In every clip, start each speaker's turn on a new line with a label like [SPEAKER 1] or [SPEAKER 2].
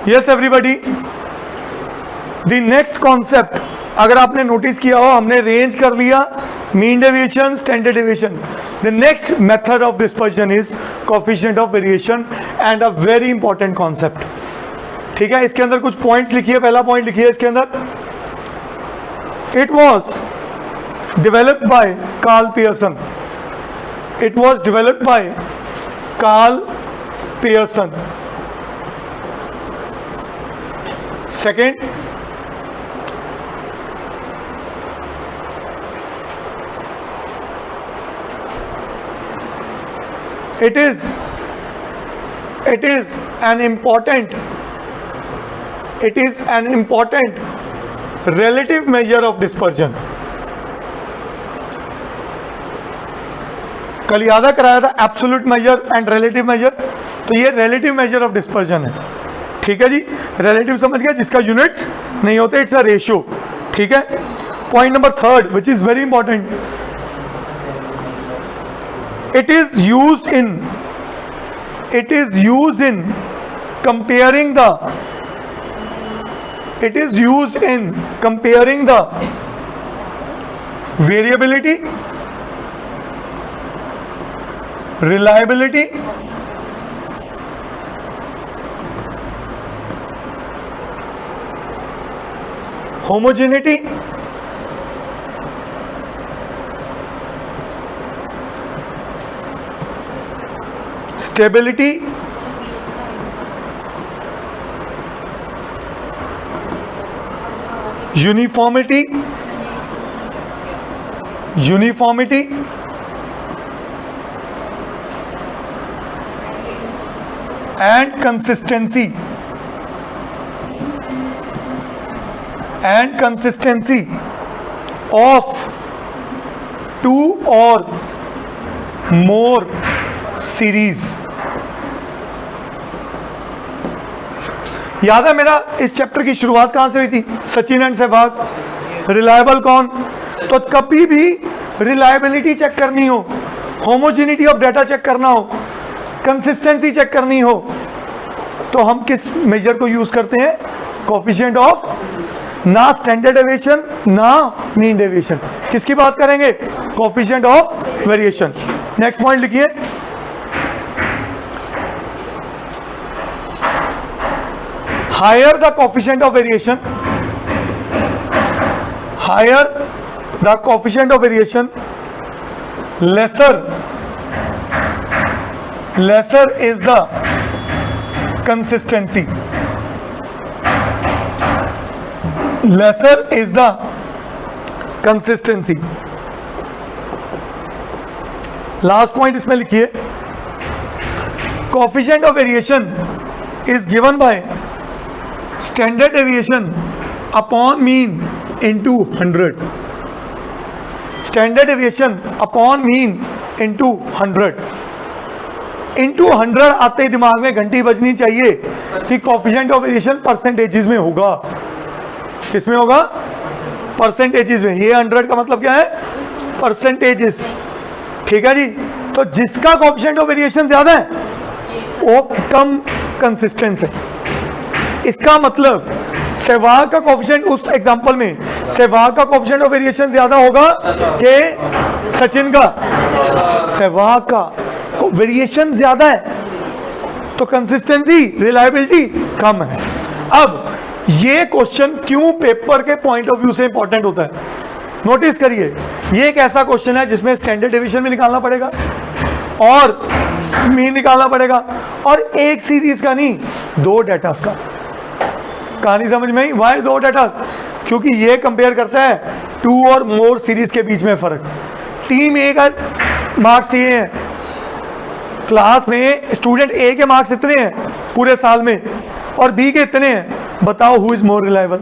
[SPEAKER 1] Yes everybody, the next concept अगर आपने notice किया हो, हमने रेंज कर लिया, mean deviation, standard deviation. The next method of dispersion is coefficient of variation and a very important concept. ठीक है, इसके अंदर कुछ पॉइंट्स लिखिए. पहला पॉइंट लिखिए इसके अंदर, it was developed by Karl Pearson. It was developed by Karl Pearson. Second, it is an important relative measure of dispersion. कल याद कराया था absolute major and relative major, तो ये रिलेटिव मेजर ऑफ डिस्पर्जन है. ठीक है जी, रिलेटिव समझ गया, जिसका यूनिट्स नहीं होते, इट्स अ रेशियो. ठीक है. Point number third which is very important, it is used in comparing the variability, reliability, homogeneity, stability, uniformity, and consistency of two or more series. याद है मेरा इस चैप्टर की शुरुआत कहां से हुई थी? सचिन एंड सहवाग. रिलायबल कौन? तो कभी भी रिलायबिलिटी चेक करनी हो, होमोजेनिटी ऑफ डाटा चेक करना हो, कंसिस्टेंसी चेक करनी हो, तो हम किस मेजर को यूज करते हैं? कोएफिशिएंट ऑफ, ना स्टैंडर्ड डेविएशन ना मीन डेविएशन. किसकी बात करेंगे? Coefficient of variation. Next point लिखिए, higher the coefficient of variation, lesser is the consistency. Last point इसमें लिखिए, coefficient of variation is given by standard deviation upon mean into 100. Standard deviation upon mean into 100. Into 100 आते ही दिमाग में घंटी बजनी चाहिए कि कोएफिशिएंट ऑफ वेरिएशन परसेंटेजेस में होगा. किसमें होगा? परसेंटेजेस में. ये 100 का मतलब क्या है? परसेंटेजेस. ठीक है जी. तो जिसका कोएफिशिएंट ऑफ वेरिएशन ज्यादा है वो कम कंसिस्टेंस है. इसका मतलब सहवाग का कोएफिशिएंट, उस एग्जांपल में सहवाग का कोएफिशिएंट ऑफ वेरिएशन ज्यादा होगा कि सचिन का? सहवाग का वेरिएशन ज्यादा है तो कंसिस्टेंसी, रिलायबिलिटी कम है. अब ये क्वेश्चन क्यों पेपर के पॉइंट ऑफ व्यू से इंपॉर्टेंट होता है? नोटिस करिए, ये एक ऐसा क्वेश्चन है जिसमें स्टैंडर्ड डेविएशन भी निकालना पड़ेगा और मीन निकालना पड़ेगा, और एक सीरीज का नहीं, दो डेटास का. कहानी समझ में आई? वाई दो डेटा? क्योंकि ये कंपेयर करता है टू और मोर सीरीज के बीच में फर्क. टीम ए का मार्क्स ये हैं, क्लास में स्टूडेंट ए के मार्क्स इतने हैं पूरे साल में और बी के इतने हैं. बताओ हु इज मोर रिलायबल?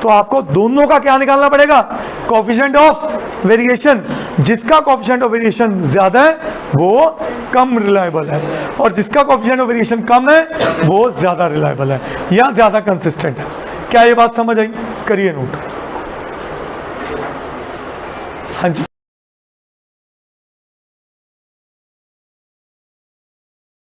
[SPEAKER 1] तो आपको दोनों का क्या निकालना पड़ेगा? Coefficient of variation. जिसका कोएफिशिएंट ऑफ वेरिएशन ज्यादा है वो कम रिलायबल है, और जिसका कोएफिशिएंट ऑफ वेरिएशन कम है वो ज्यादा रिलायबल है या ज्यादा कंसिस्टेंट है. क्या ये बात समझ आई? करिए नोट.